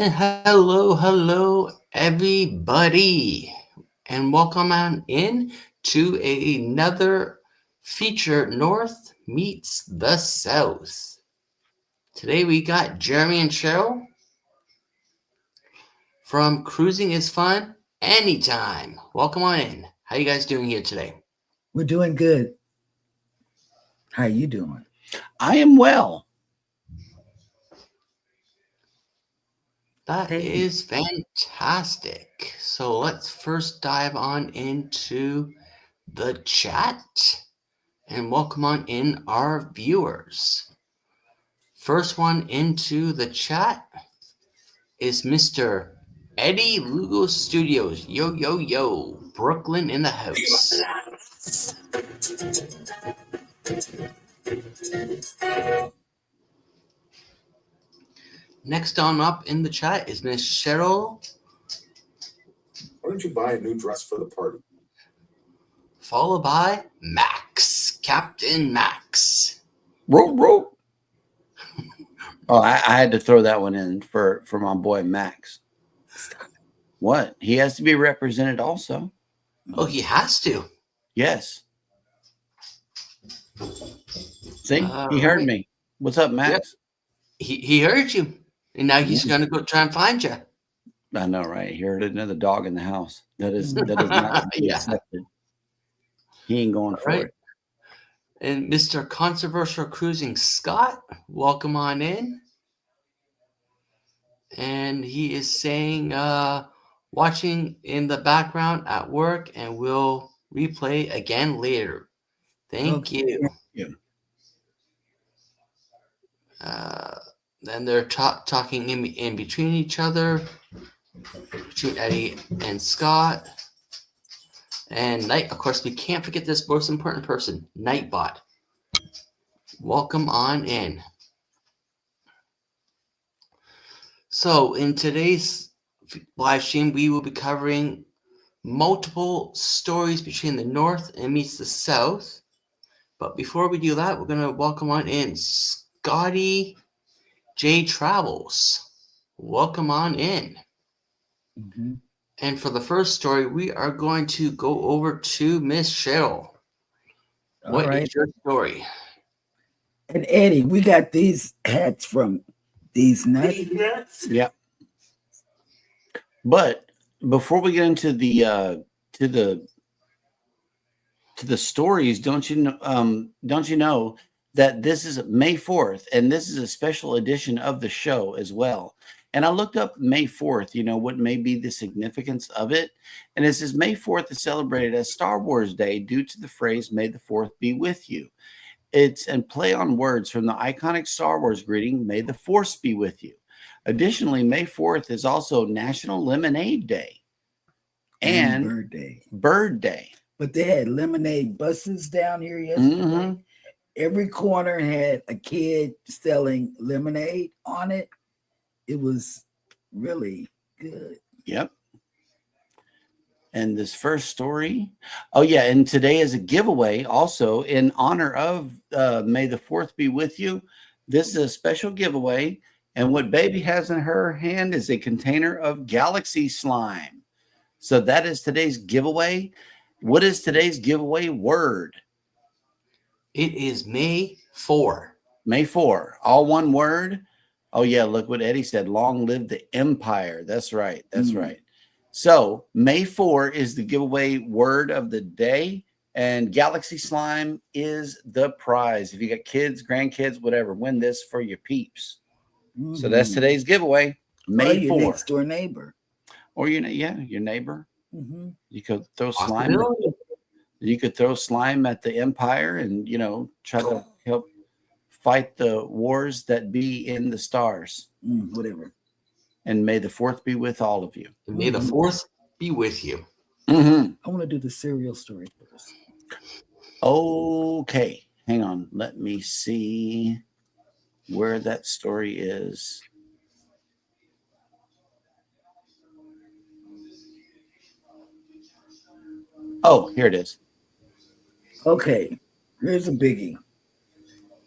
And hello, everybody, and welcome on in to another feature North meets the South. Today we got Jeremy and Cheryl from Cruising is Fun Anytime. Welcome on in. How you guys doing here today? We're doing good. How you doing? I am well. That Hey, is fantastic. So let's first dive on into the chat and welcome on in our viewers. First one into the chat is Mr. Eddie Lugo Studios. Yo, yo, yo. Brooklyn in the house. Next on up in the chat is Miss Cheryl, Why don't you buy a new dress for the party? followed by Max. Captain Max. Rope. Oh, I had to throw that one in for my boy Max. What? He has to be represented also. Oh, he has to. Yes. See, he heard Right. me. What's up, Max? He heard you. And now he's going to go try and find you. I know, right? He heard another dog in the house. That is not to be Yeah. accepted. He ain't going for Right. it. And Mr. Controversial Cruising Scott, welcome on in. And he is saying, watching in the background at work and will replay again later. Thank you. Yeah. Then they're talking in between each other, between Eddie and Scott. And Night, of course, we can't forget this most important person, Nightbot. Welcome on in. So, in today's live stream, we will be covering multiple stories between the North and meets the South. But before we do that, we're going to welcome on in Scotty J Travels. Welcome on in. mm-hmm. And for the first story, we are going to go over to Miss Cheryl. What is your story? And Eddie, we got these hats from these nuts. Yeah. But before we get into the stories, don't you know that this is May 4th and this is a special edition of the show as well. And I looked up May 4th, what may be the significance of it. And it says May 4th is celebrated as Star Wars Day due to the phrase May the 4th be with you. It's a play on words from the iconic Star Wars greeting, May the Force be with you. Additionally, May 4th is also National Lemonade Day and Bird Day. But they had lemonade buses down here yesterday. Mm-hmm. Every corner had a kid selling lemonade on it. It was really good. Yep. And this first story, oh yeah, and today is a giveaway also in honor of May the 4th be with you. This is a special giveaway, and what Baby has in her hand is a container of Galaxy slime. So that is today's giveaway. What is today's giveaway word? It is May 4. May 4, all one word. Oh yeah, look what Eddie said. Long live the Empire. That's right. That's right. So May 4 is the giveaway word of the day, and Galaxy Slime is the prize. If you got kids, grandkids, whatever, win this for your peeps. So that's today's giveaway. May 4. Your next door neighbor. Or your neighbor. Mm-hmm. You could throw slime. You could throw slime at the Empire and try to help fight the wars that be in the stars. Whatever. And may the 4th be with all of you. And may the 4th be with you. Mm-hmm. I want to do the cereal story first. Okay. Hang on. Let me see where that story is. Oh, here it is. Okay. Here's a biggie.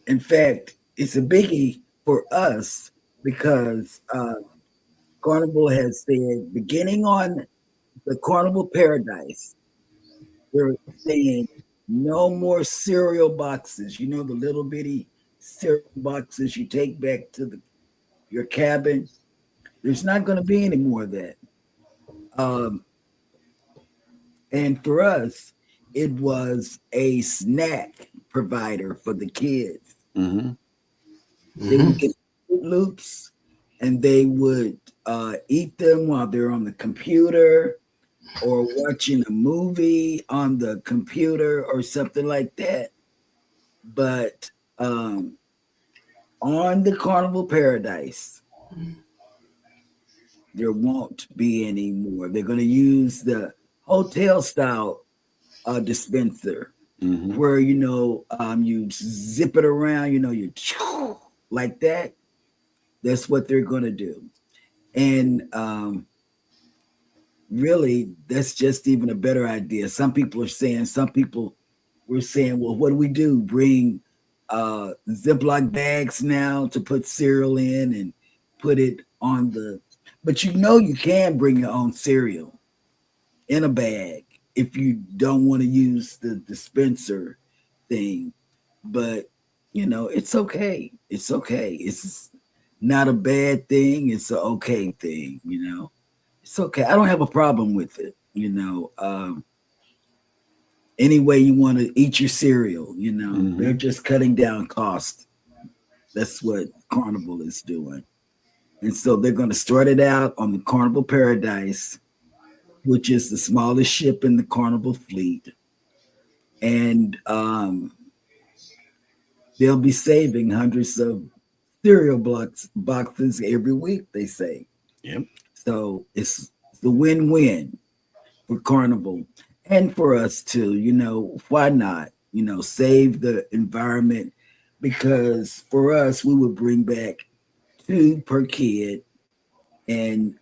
In fact, it's a biggie for us because Carnival has said, beginning on the Carnival Paradise, they're saying no more cereal boxes. You know, the little bitty cereal boxes you take back to your cabin. There's not going to be any more of that. And for us, it was a snack provider for the kids. Mm-hmm. They would get Fruit Loops and they would eat them while they're on the computer or watching a movie on the computer or something like that. But on the Carnival Paradise, there won't be any more. They're going to use the hotel style dispenser where, you know, you zip it around, you know, you like that. That's what they're going to do. And really, that's just even a better idea. Some people were saying, well, what do we do? Bring Ziploc bags now to put cereal in and put it on but you know, you can bring your own cereal in a bag if you don't want to use the dispenser thing. But, you know, it's okay. It's okay. It's not a bad thing. It's an okay thing, you know. It's okay. I don't have a problem with it, you know. Any way you want to eat your cereal, you know, they're just cutting down cost. That's what Carnival is doing. And so they're going to start it out on the Carnival Paradise, which is the smallest ship in the Carnival fleet. And they'll be saving hundreds of cereal boxes every week, they say. Yep. So it's the win-win for Carnival and for us too. You know, why not? You know, save the environment, because for us, we would bring back 2 per kid and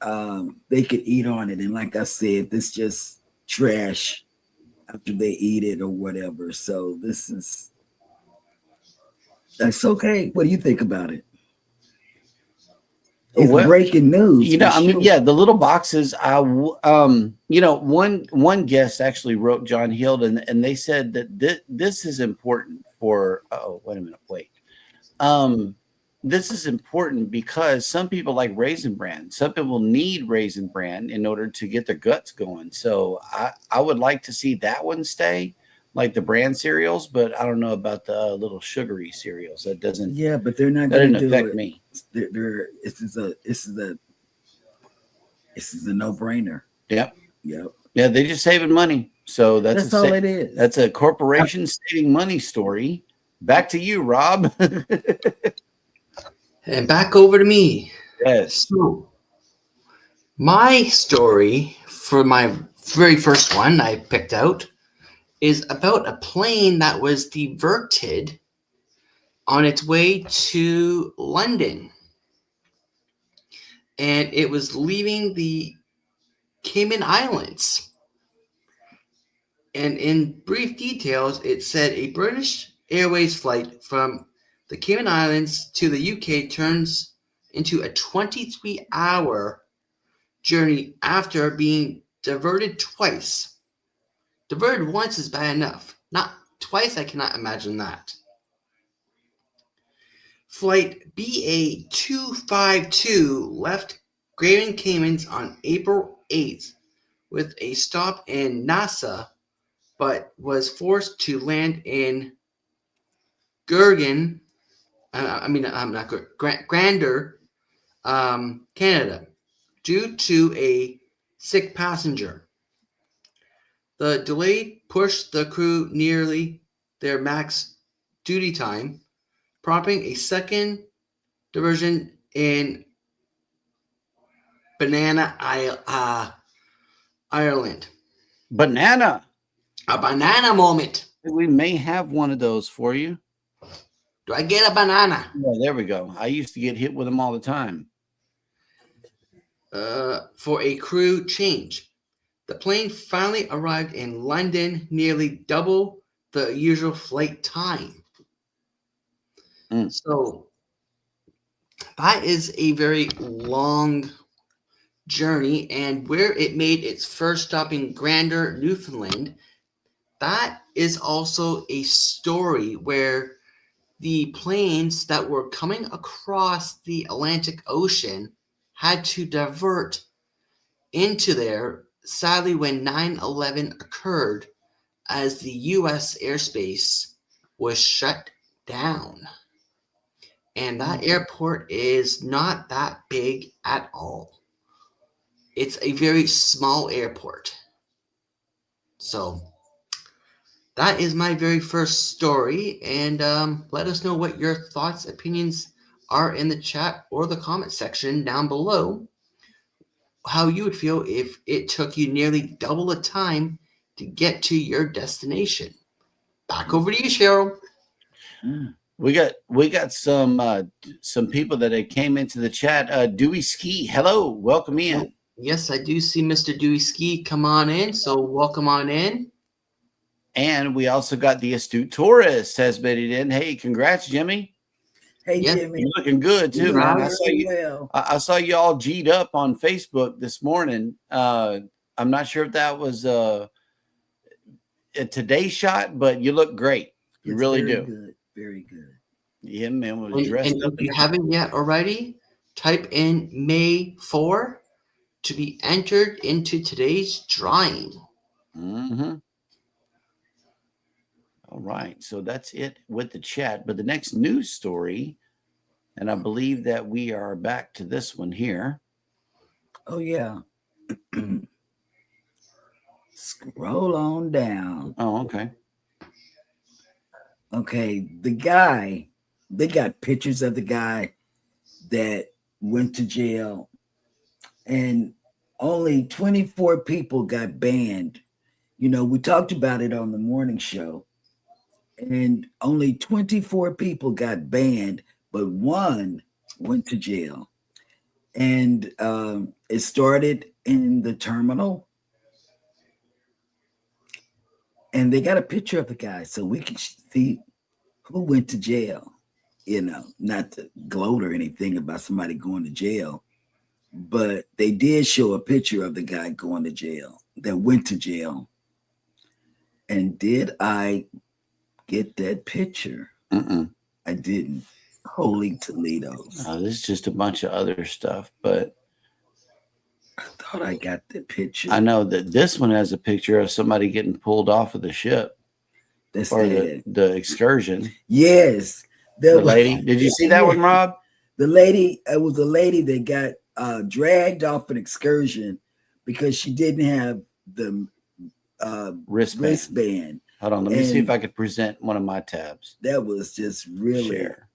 they could eat on it. And like I said, it's just trash after they eat it or whatever. So that's okay. What do you think about it? It's breaking news. You know, I mean, yeah, the little boxes. You know, one guest actually wrote John Hield, and they said that this is important for. Oh, wait a minute, wait. This is important because some people like Raisin Bran. Some people need Raisin Bran in order to get their guts going. So I would like to see that one stay, like the bran cereals, but I don't know about the little sugary cereals. That doesn't. Yeah, but they're not. That going didn't to affect me. This is a no-brainer. Yep. Yep. Yeah, they're just saving money. So that's all it is. That's a corporation saving money story. Back to you, Rob. And back over to me. Yes. So, my story for my very first one I picked out is about a plane that was diverted on its way to London. And it was leaving the Cayman Islands. And in brief details, it said a British Airways flight from the Cayman Islands to the UK turns into a 23-hour journey after being diverted twice. Diverted once is bad enough. Not twice, I cannot imagine that. Flight BA252 left Grand Caymans on April 8th with a stop in Nassau, but was forced to land in Grander, Canada, due to a sick passenger. The delay pushed the crew nearly their max duty time, prompting a second diversion in Banana Ireland. Banana. A banana moment. We may have one of those for you. Do I get a banana? Yeah, there we go. I used to get hit with them all the time. For a crew change. The plane finally arrived in London, nearly double the usual flight time. So that is a very long journey and where it made its first stop in Gander, Newfoundland, that is also a story where the planes that were coming across the Atlantic Ocean had to divert into there, sadly, when 9/11 occurred, as the U.S. airspace was shut down. And that airport is not that big at all. It's a very small airport. So that is my very first story. And let us know what your thoughts, opinions are in the chat or the comment section down below. How you would feel if it took you nearly double the time to get to your destination. Back over to you, Cheryl. We got some people that came into the chat. Dewey Ski, hello, welcome in. Yes, I do see Mr. Dewey Ski come on in, so welcome on in. And we also got the Astute Taurus has made it in. Hey, congrats, Jimmy. Hey, Yes. Jimmy. You're looking good too, man. Well. I saw you all G'd up on Facebook this morning. I'm not sure if that was a Today shot, but you look great. You really do. Good. Very good. Yeah, man, was dressed And up. if you haven't yet already, type in May 4 to be entered into today's drawing. Mm-hmm. All right, so that's it with the chat. But the next news story, and I believe that we are back to this one here. Oh, yeah. Scroll on down. Oh, okay. Okay, the guy, they got pictures of the guy that went to jail, and only 24 people got banned. You know, we talked about it on the morning show, and only 24 people got banned, but one went to jail. And it started in the terminal. And they got a picture of the guy so we can see who went to jail. You know, not to gloat or anything about somebody going to jail, but they did show a picture of the guy going to jail, that went to jail. And did I get that picture? I didn't. Holy Toledo's. This is just a bunch of other stuff, but I thought I got the picture. I know that this one has a picture of somebody getting pulled off of the ship. That's or it. the excursion. Yes. The lady. Did you see that one, Rob? The lady, it was a lady that got dragged off an excursion because she didn't have the wristband. Hold on, let me see if I could present one of my tabs. That was just really, share.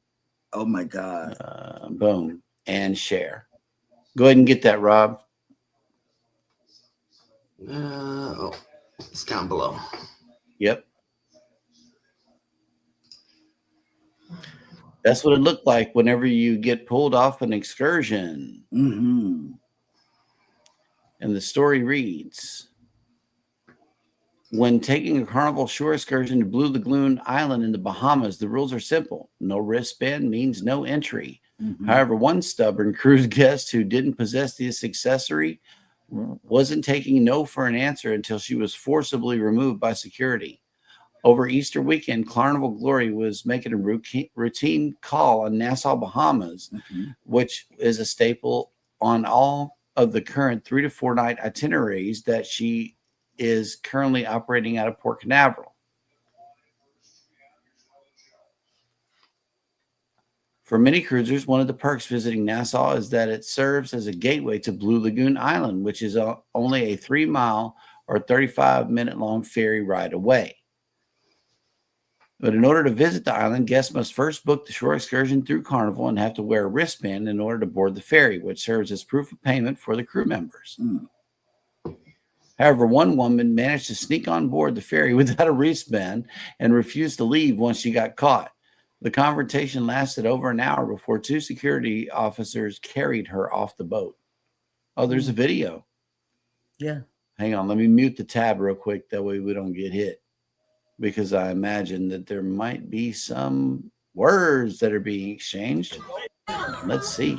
Oh my God. Boom, and share. Go ahead and get that, Rob. It's down below. Yep. That's what it looked like whenever you get pulled off an excursion. Mm-hmm. And the story reads, when taking a Carnival shore excursion to Blue Lagoon Island in the Bahamas, the rules are simple. No wristband means no entry. Mm-hmm. However, one stubborn cruise guest who didn't possess this accessory wasn't taking no for an answer until she was forcibly removed by security. Over Easter weekend, Carnival Glory was making a routine call on Nassau, Bahamas, which is a staple on all of the current 3 to 4 night itineraries that she is currently operating out of Port Canaveral. For many cruisers, one of the perks visiting Nassau is that it serves as a gateway to Blue Lagoon Island, which is only a 3-mile or 35-minute long ferry ride away. But in order to visit the island, guests must first book the shore excursion through Carnival and have to wear a wristband in order to board the ferry, which serves as proof of payment for the crew members. However, one woman managed to sneak on board the ferry without a wristband and refused to leave once she got caught. The confrontation lasted over an hour before 2 security officers carried her off the boat. Oh, there's a video. Yeah. Hang on, let me mute the tab real quick. That way we don't get hit. Because I imagine that there might be some words that are being exchanged. Let's see.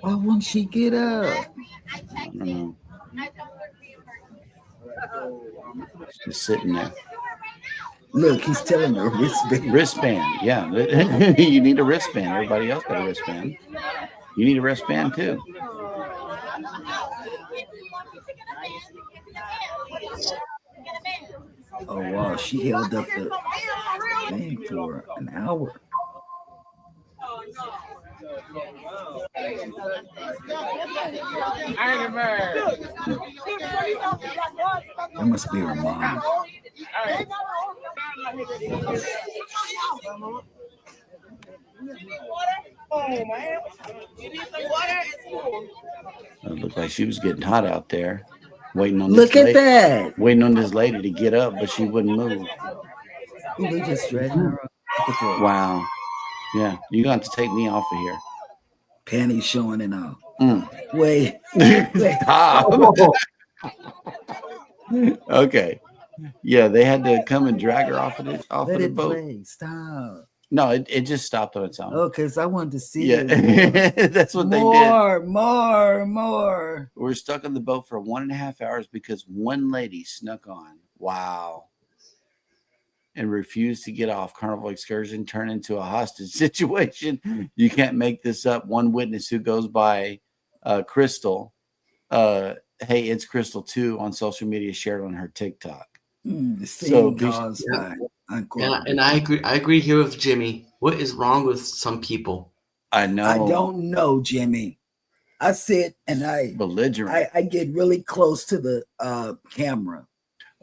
Why won't she get up? I don't know. She's sitting there. Look, he's telling her wristband. Wristband. Yeah. You need a wristband. Everybody else got a wristband. You need a wristband too. Oh wow, she held up the thing for an hour. That must be her mom. It looked like she was getting hot out there, waiting on Look this at lady, that. waiting on this lady to get up, but she wouldn't move. Ooh, they just dragging her up. Look at that. Wow. Yeah, you're going to have to take me off of here. Panties showing and all. Mm. Wait. Stop. Okay. Yeah, they had to come and drag her off of Let the it boat. play. Stop. No, it just stopped on its own. Okay, so I wanted to see Yeah, it. that's what they did. More. We're stuck on the boat for 1.5 hours because one lady snuck on. Wow. And refused to get off. Carnival excursion turned into a hostage situation. You can't make this up. One witness who goes by Crystal, hey, it's Crystal too, on social media, shared on her TikTok. The So same be- caused by Yeah, unquote. and I agree here with Jimmy. What is wrong with some people? I know. I don't know, Jimmy. I sit and Belligerent. I get really close to the camera.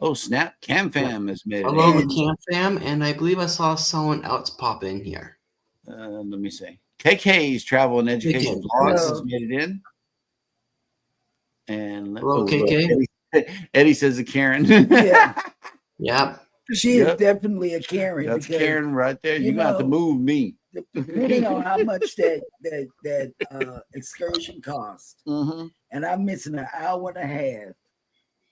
Oh, snap. Cam Fam has made it. Hello, in. the Camp Fam, and I believe I saw someone else pop in here. Let me see. KK's Travel and Education KK. Vlogs has Hello. made it in. And Hello, look, KK. Eddie says a Karen. Yeah. Yep. She Yep. is definitely a Karen. That's because Karen right there. you You're going to have to know, move me. depending on how much that excursion cost, Mm-hmm. and I'm missing an hour and a half,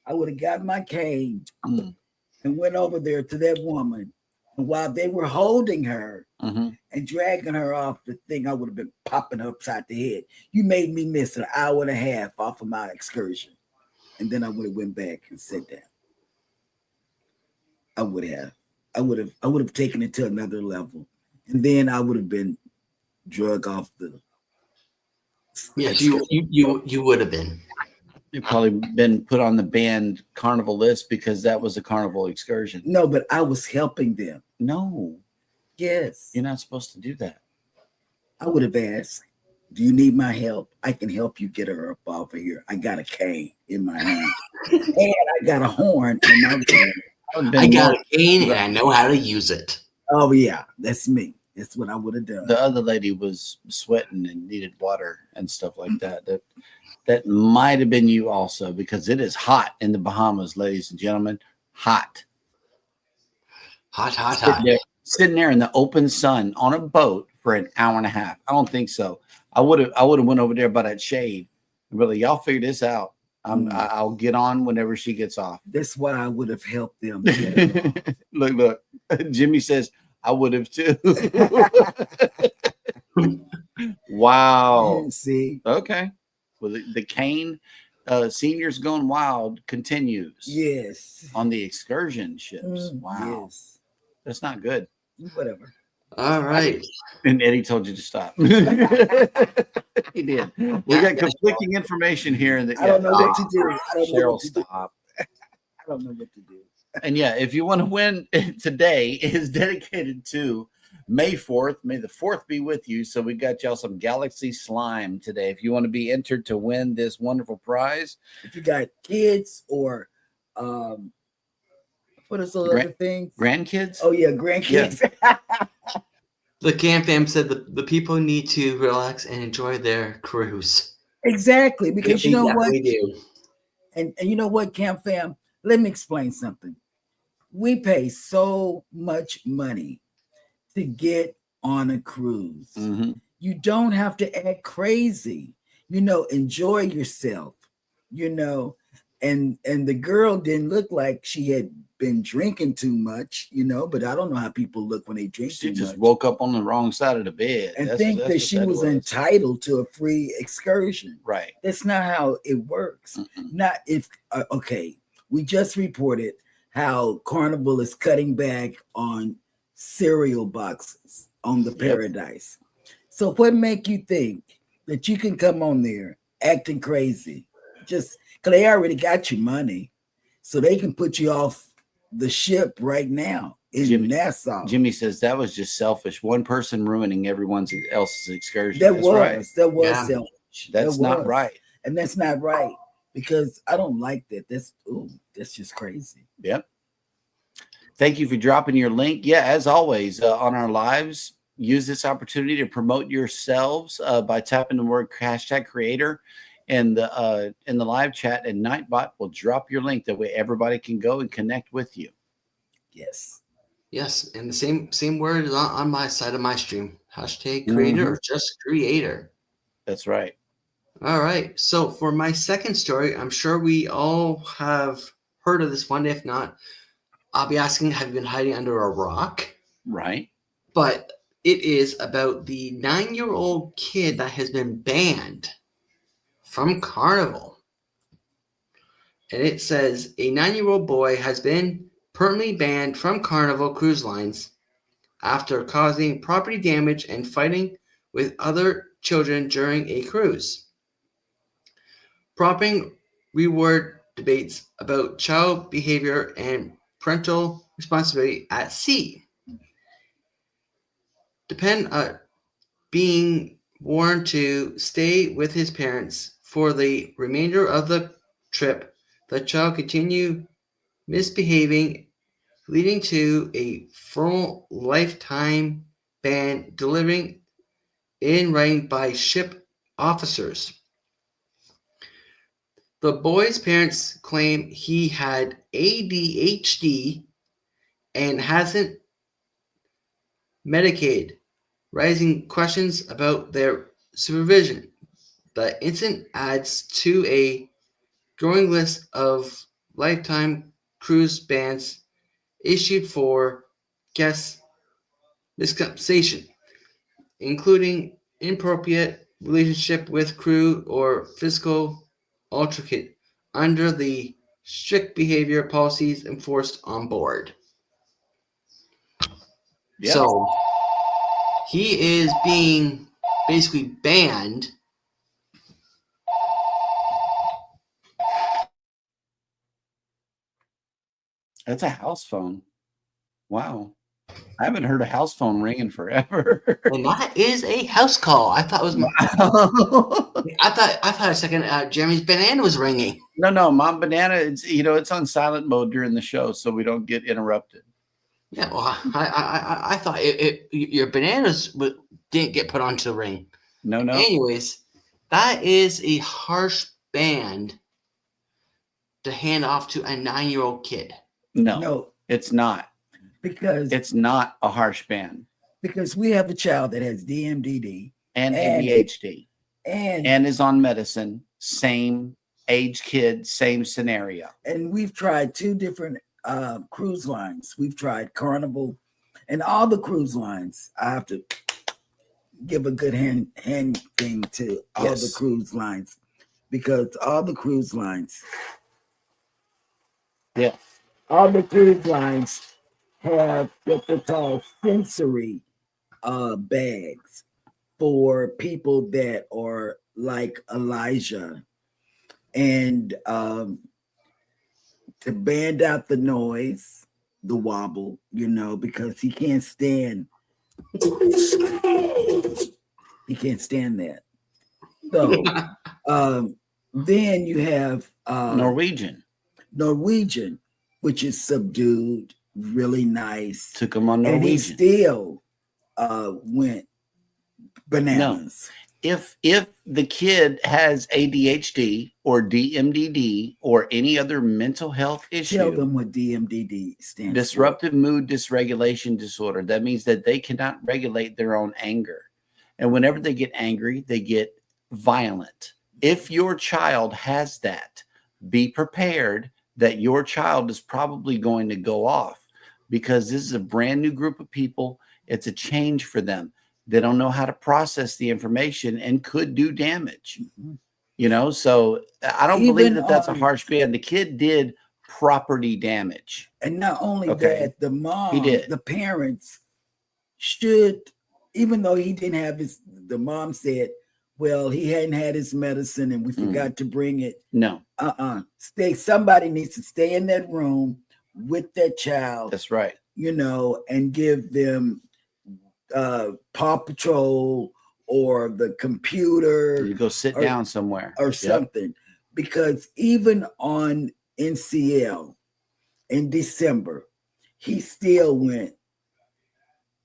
I would have got my cane Mm. and went over there to that woman. And while they were holding her Mm-hmm. and dragging her off the thing, I would have been popping her upside the head. You made me miss an hour and a half off of my excursion. And then I would have went back and sat down. I would have taken it to another level. And then I would have been drug off the Yes, you would have been. You've probably been put on the banned carnival list because that was a carnival excursion. No, but I was helping them. No, Yes. you're not supposed to do that. I would have asked, do you need my help? I can help you get her up off of here. I got a cane in my hand. And I got a horn in my hand. I got a cane and I know how to use it. Oh yeah, that's me. That's what I would have done. The other lady was sweating and needed water and stuff like that. That might have been you also, because it is hot in the Bahamas, ladies and gentlemen. Hot. Hot, hot, hot. Sitting there in the open sun on a boat for an hour and a half. I don't think so. I would have went over there by that shade. Really, y'all figure this out. I'll get on whenever she gets off. That's why I would have helped them. Look. Jimmy says I would have too. Wow. See? Okay. Well, the cane seniors going wild continues. Yes. On the excursion ships. Wow. Yes. That's not good. Whatever. All right. And Eddie told you to stop. He did. We got conflicting information here. I don't know what to do. I don't know Cheryl, what to do. stop. I don't know what to do. And yeah, if you want to win today, is dedicated to May 4th. May the 4th be with you. So we got y'all some Galaxy Slime today. If you want to be entered to win this wonderful prize, If you got kids or what is those other things? grandkids. Oh yeah, grandkids. The Camp Fam said the people need to relax and enjoy their cruise. Exactly, because you know what? We do. And you know what, Camp Fam? Let me explain something. We pay so much money to get on a cruise. Mm-hmm. You don't have to act crazy. Enjoy yourself. you know, and the girl didn't look like she had been drinking too much, you know, but I don't know how people look when they drink She too just much. woke up on the wrong side of the bed And think that what she was entitled to a free excursion. right. That's not how it works. Mm-mm. Not if okay, we just reported how Carnival is cutting back on cereal boxes on the Yep. Paradise. So what make you think that you can come on there acting crazy just because they already got your money, so they can put you off the ship right now in Nassau? Jimmy says that was just selfish. One person ruining everyone else's excursion. That That's was right. Yeah. selfish. That's not right. And that's not right because I don't like that. That's just crazy. Yep. Thank you for dropping your link. Yeah, as always, on our lives, use this opportunity to promote yourselves by tapping the word #creator in the live chat, and Nightbot will drop your link. That way everybody can go and connect with you. Yes. Yes, and the same word is on my side of my stream. #creator or just creator. That's right. All right. So for my second story, I'm sure we all have heard of this one. If not, I'll be asking, have you been hiding under a rock? Right. But it is about the 9-year-old kid that has been banned from Carnival. And it says a 9-year-old boy has been permanently banned from Carnival Cruise Lines after causing property damage and fighting with other children during a cruise. Prompting reward debates about child behavior and parental responsibility at sea. Depend being warned to stay with his parents for the remainder of the trip. The child continued misbehaving, leading to a full lifetime ban, delivering in writing by ship officers. The boy's parents claim he had ADHD and hasn't medicated, raising questions about their supervision. The incident adds to a growing list of lifetime cruise bans issued for guest misconception, including inappropriate relationship with crew or physical altercation under the strict behavior policies enforced on board. Yep. So he is being basically banned. That's a house phone. Wow. I haven't heard a house phone ringing forever. And that is a house call. I thought it was I thought a second Jeremy's banana was ringing. No, Mom Banana, it's on silent mode during the show so we don't get interrupted. Yeah, well, I thought your bananas didn't get put onto the ring. No. Anyways, that is a harsh ban to hand off to a 9-year-old kid. No, it's not. Because It's not a harsh ban. Because we have a child that has DMDD And ADHD. and is on medicine. Same age kid, same scenario. and we've tried 2 different cruise lines. We've tried Carnival and all the cruise lines. I have to give a good hand thing to all the cruise lines because all the cruise lines have what they call sensory bags for people that are like Elijah and to band out the noise, the wobble, because he can't stand that. So then you have Norwegian. Which is subdued, really nice. Took him on And he Norwegian. still went bananas. If the kid has ADHD or DMDD or any other mental health issue, Tell them what DMDD stands disruptive mood dysregulation disorder, that means that they cannot regulate their own anger. And whenever they get angry, they get violent. If your child has that, be prepared that your child is probably going to go off, because this is a brand new group of people. It's a change for them. They don't know how to process the information and could do damage. So I don't believe that that's a harsh ban. The kid did property damage. And not only Okay. that, the mom, did. the parents should, even though he didn't have the mom said, well, he hadn't had his medicine and we forgot to bring it. No. Somebody needs to stay in that room with that child. That's right. And give them Paw Patrol or the computer. You go sit down somewhere or something. Because even on NCL in December, he still went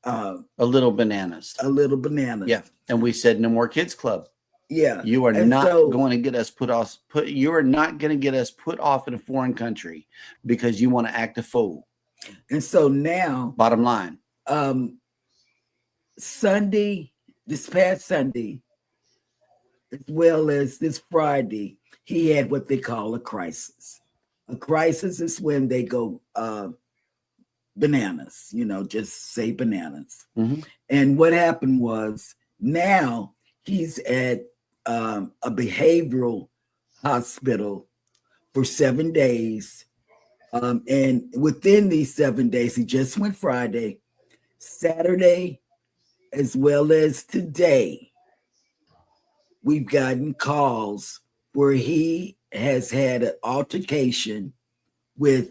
a little bananas. Yeah. And we said no more kids club. Yeah. You are not going to get us you are not going to get us put off in a foreign country because you want to act a fool. And so now, bottom line, this past Sunday, as well as this Friday, he had what they call a crisis. A crisis is when they go bananas, just say bananas. And what happened was now he's at a behavioral hospital for 7 days. And within these 7 days, he just went Friday, Saturday, as well as today, we've gotten calls where he has had an altercation with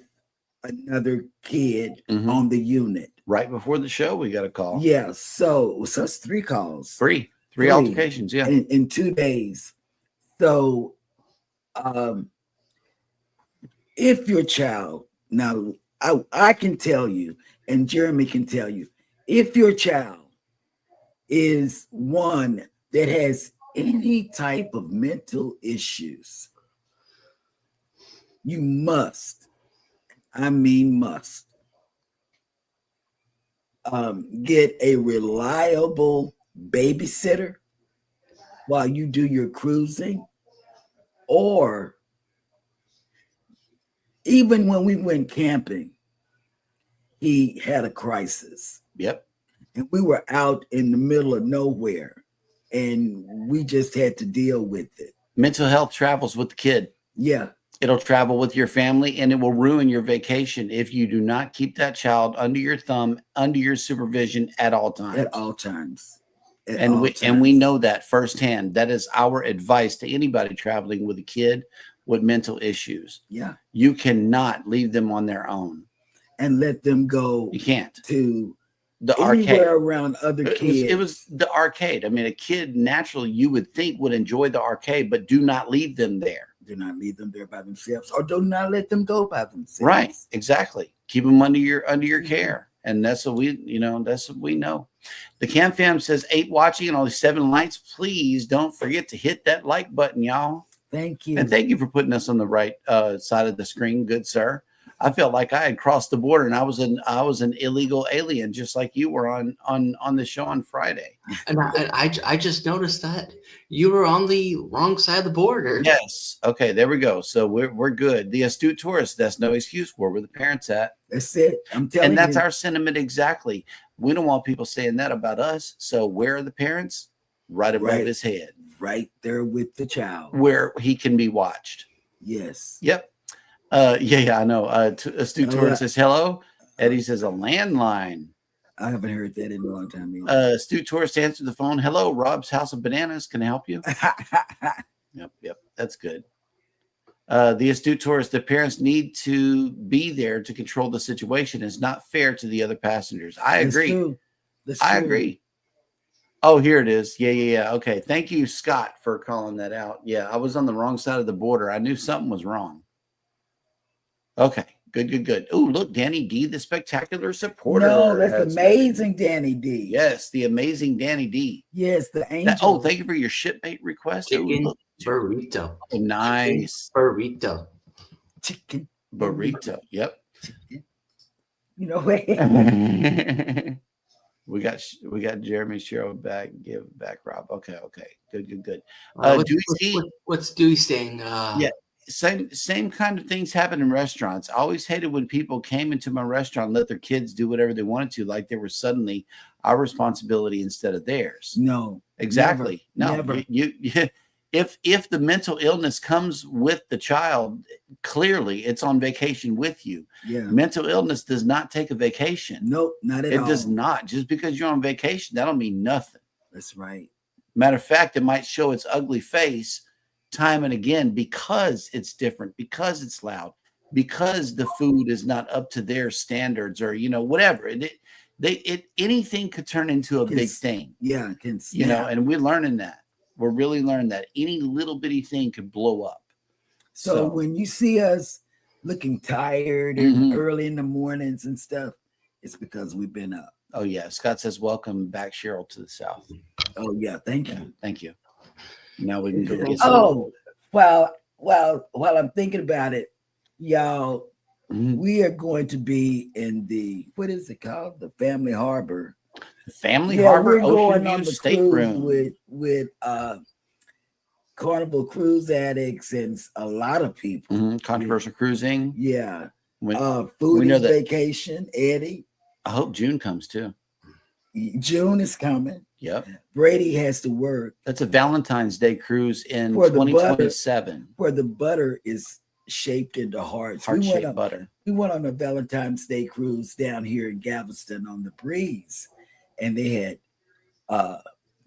another kid on the unit. Right before the show, we got a call. Yeah, so it's 3 calls. Three altercations, yeah. In 2 days. So if your child, now I can tell you, and Jeremy can tell you, if your child is one that has any type of mental issues, you must get a reliable babysitter while you do your cruising, or even when we went camping, he had a crisis. Yep. And we were out in the middle of nowhere and we just had to deal with it. Mental health travels with the kid. Yeah. It'll travel with your family and it will ruin your vacation if you do not keep that child under your thumb, under your supervision at all times. At all times. And we know that firsthand. That is our advice to anybody traveling with a kid with mental issues. Yeah. You cannot leave them on their own. And let them go. You can't. To the anywhere arcade around other kids. It was the arcade. I mean, a kid naturally you would think would enjoy the arcade, but do not leave them there. Do not leave them there by themselves, or do not let them go by themselves. Right. Exactly. Keep them under your care. And that's what that's what we know. The Cam Fam says 8 watching and only 7 likes. Please don't forget to hit that like button, y'all. Thank you. And thank you for putting us on the right side of the screen, good sir. I felt like I had crossed the border and I was an illegal alien, just like you were on the show on Friday. And I just noticed that you were on the wrong side of the border. Yes. Okay. There we go. So we're good. The astute tourist. That's no excuse. Where were the parents at? That's it. I'm telling you. And that's our sentiment exactly. We don't want people saying that about us. So where are the parents? Right above his head. Right there with the child. Where he can be watched. Yes. Yep. Yeah, I know. Astute Tourist says hello. Eddie says a landline. I haven't heard that in a long time either. Astute Tourist answered the phone. Hello, Rob's House of Bananas. Can I help you? Yep. That's good. The Astute Tourist, the parents need to be there to control the situation. It's not fair to the other passengers. I agree. I agree. Oh, here it is. Yeah. Okay. Thank you, Scott, for calling that out. Yeah, I was on the wrong side of the border. I knew something was wrong. Okay, good. Oh, look, Danny D, the spectacular supporter. No, that's amazing, Danny D. Yes, the amazing Danny D. Yes, the angel. Thank you for your shipmate request. Chicken burrito. Oh, nice. Burrito. Chicken burrito. Yep. Chicken. You know what? We got Jeremy Cheryl back. Give back Rob. Okay. Good. What's, Dewey what's, C, what's Dewey saying? yeah, same kind of things happen in restaurants. I always hated when people came into my restaurant and let their kids do whatever they wanted to, like they were suddenly our responsibility instead of theirs. No, Exactly. never. No, you if the mental illness comes with the child, clearly it's on vacation with you. Yeah. Mental illness does not take a vacation. Nope, not at all. It does not. Just because you're on vacation, that don't mean nothing. That's right. Matter of fact, it might show its ugly face time and again because it's different, because it's loud, because the food is not up to their standards, or whatever. Anything could turn into a big thing. Yeah, can snap. And we're learning that. We're really learning that any little bitty thing could blow up. So when you see us looking tired and early in the mornings and stuff, it's because we've been up. Oh yeah, Scott says, "Welcome back, Cheryl, to the South." Oh yeah, thank you. Yeah, thank you. Now we can go get some. Oh, well, while I'm thinking about it, y'all, we are going to be in the, what is it called? The Family Harbor. Family Harbor we're Ocean going View on the Stateroom with Carnival Cruise Addicts and a lot of people. Controversial cruising. Yeah. We Foodie's know that. Vacation, Eddie. I hope June comes too. June is coming. Yep. Brady has to work. That's a Valentine's Day cruise in Where the 2027. Where the butter is shaped into hearts. Heart-shaped butter. We went on a Valentine's Day cruise down here in Galveston on the Breeze, and they had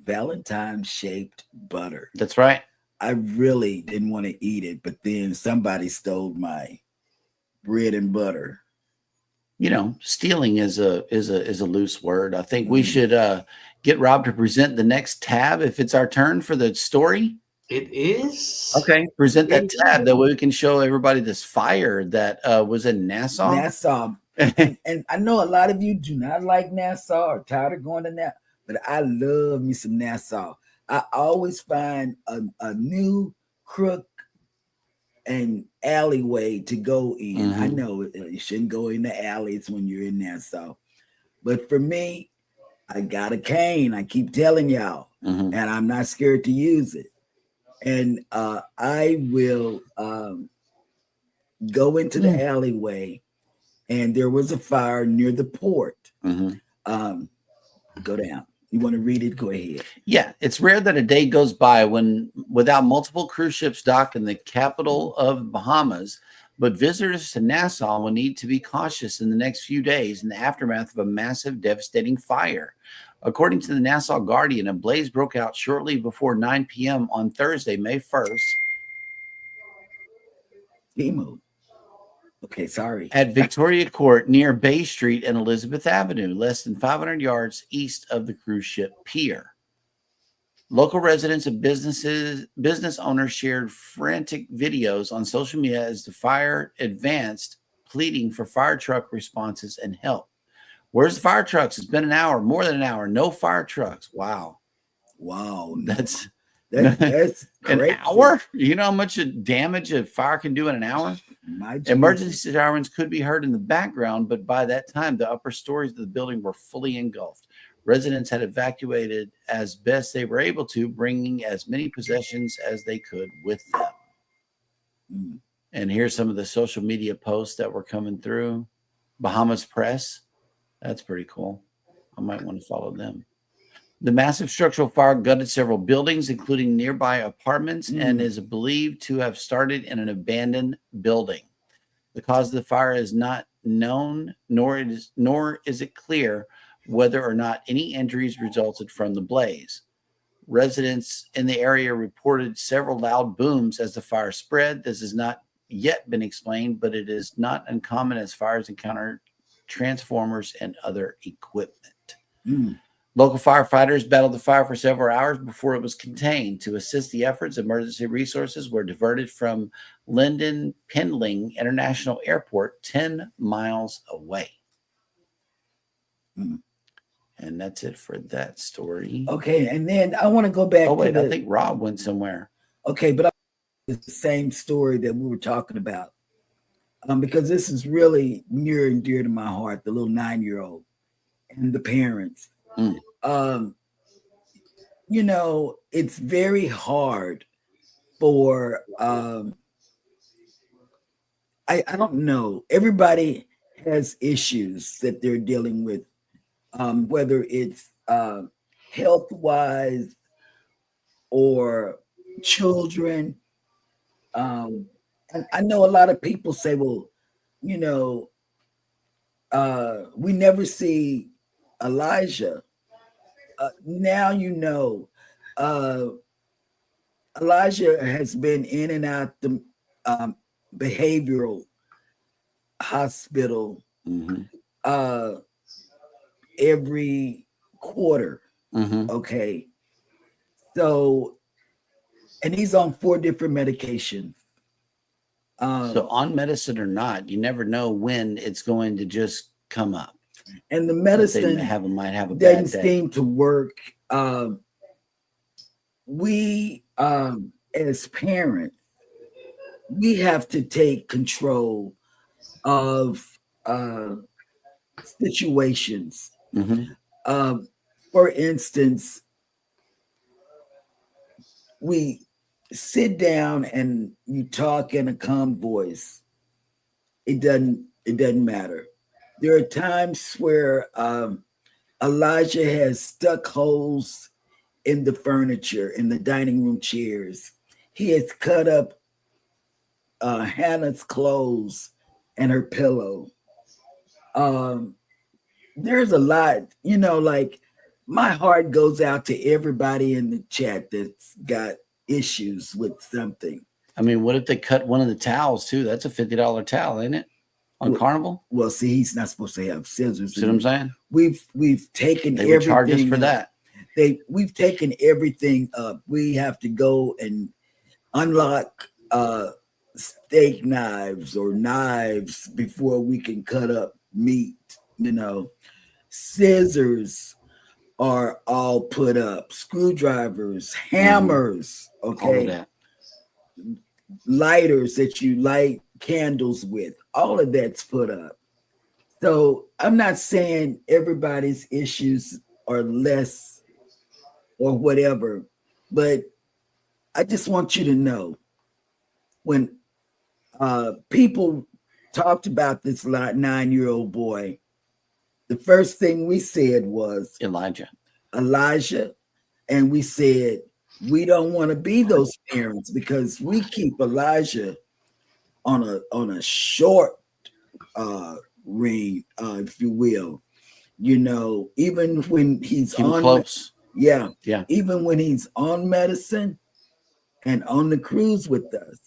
Valentine's shaped butter. That's right. I really didn't want to eat it, but then somebody stole my bread and butter. Stealing is a loose word. I think we should get Rob to present the next tab if it's our turn for the story. It is. Okay, present that tab. That way we can show everybody this fire that was in Nassau. And I know a lot of you do not like Nassau or tired of going to Nassau, but I love me some Nassau. I always find a new crook and alleyway to go in. I know you shouldn't go in the alleys when you're in Nassau, but for me, I got a cane. I keep telling y'all, and I'm not scared to use it. And I will go into the alleyway, and there was a fire near the port. Go down. You want to read it? Go ahead. Yeah, it's rare that a day goes by without multiple cruise ships dock in the capital of Bahamas, but visitors to Nassau will need to be cautious in the next few days in the aftermath of a massive, devastating fire. According to the Nassau Guardian, a blaze broke out shortly before 9 p.m. on Thursday, May 1st. Emu. Okay, sorry. At Victoria Court near Bay Street and Elizabeth Avenue, less than 500 yards east of the cruise ship pier. Local residents and business owners shared frantic videos on social media as the fire advanced, pleading for fire truck responses and help. Where's the fire trucks? It's been an hour, more than an hour. No fire trucks. Wow. That's an hour? You know how much damage a fire can do in an hour? Emergency sirens could be heard in the background, but by that time, the upper stories of the building were fully engulfed. Residents had evacuated as best they were able to, bringing as many possessions as they could with them. And here's some of the social media posts that were coming through. Bahamas Press. That's pretty cool. I might want to follow them. The massive structural fire gutted several buildings, including nearby apartments, and is believed to have started in an abandoned building. The cause of the fire is not known, nor is it clear whether or not any injuries resulted from the blaze. Residents in the area reported several loud booms as the fire spread. This has not yet been explained, but it is not uncommon as fires encounter transformers and other equipment. Local firefighters battled the fire for several hours before it was contained. To assist the efforts, emergency resources were diverted from Linden Pendling International Airport, 10 miles away. And that's it for that story. Okay, and then I want to go back. Oh wait, I think Rob went somewhere. Okay, but it's the same story that we were talking about, because this is really near and dear to my heart. The little 9-year-old and the parents. Mm. You know, it's very hard for I don't know. Everybody has issues that they're dealing with, whether it's health wise or children. And I know a lot of people say, well, you know, we never see Elijah. Now you know, uh, Elijah has been in and out the um, behavioral hospital Mm-hmm. uh, every quarter. Mm-hmm. Okay, so and he's on 4 different medications. So on medicine or not, you never know when it's going to just come up. And the That they medicine might have a doesn't bad day. seem to work. We, as parents, we have to take control of situations. Mm-hmm. For instance, we sit down and you talk in a calm voice. It doesn't matter. There are times where Elijah has stuck holes in the furniture, in the dining room chairs. He has cut up Hannah's clothes and her pillow. There's a lot, you know, like my heart goes out to everybody in the chat that's got issues with something. I mean, what if they cut one of the towels too? That's a $50 towel, ain't it? On Well, Carnival? Well, see, he's not supposed to have scissors. See what I'm saying? We've taken They would charge us everything for up. that. We've taken everything up. We have to go and unlock steak knives or knives before we can cut up meat. You know, scissors are all put up, screwdrivers, hammers, All of okay, that. lighters that you light candles with, all of that's put up. So I'm not saying everybody's issues are less or whatever, but I just want you to know when people talked about this 9-year-old boy, the first thing we said was Elijah. And we said we don't want to be those parents because we keep Elijah on a short ring, if you will. You know, even when he's Keep him on close. Yeah. Yeah. Even when he's on medicine and on the cruise with us.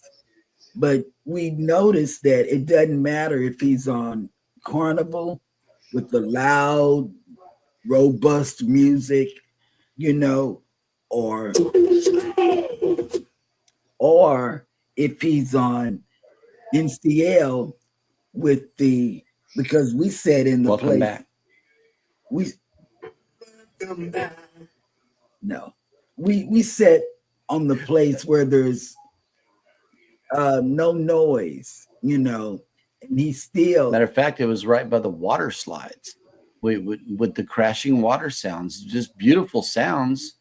But we noticed that it doesn't matter if he's on Carnival with the loud, robust music, you know, or if he's on NCL with the because we said in the Welcome place back. we set on the place where there's no noise, you know, and he still Matter of fact, it was right by the water slides with the crashing water sounds. Just beautiful sounds,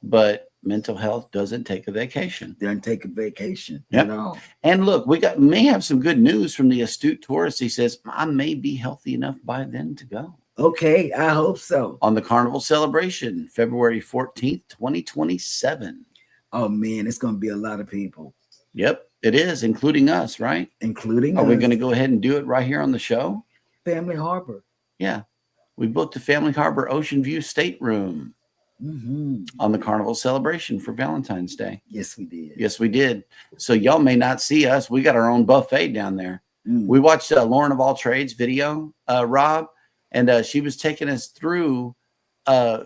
but mental health doesn't take a vacation. doesn't take a vacation Yep. at all. And look, we may have some good news from the astute tourist. He says, I may be healthy enough by then to go. Okay, I hope so. On the Carnival celebration, February 14th, 2027. Oh man, it's gonna be a lot of people. Yep, it is, including us, right? Including Are we us. going to go ahead and do it right here on the show? Family Harbor. Yeah. We booked the Family Harbor Ocean View stateroom on the Carnival celebration for Valentine's Day. Yes, we did. Yes, we did. So y'all may not see us. We got our own buffet down there. We watched Lauren of All Trades video, Rob, and she was taking us through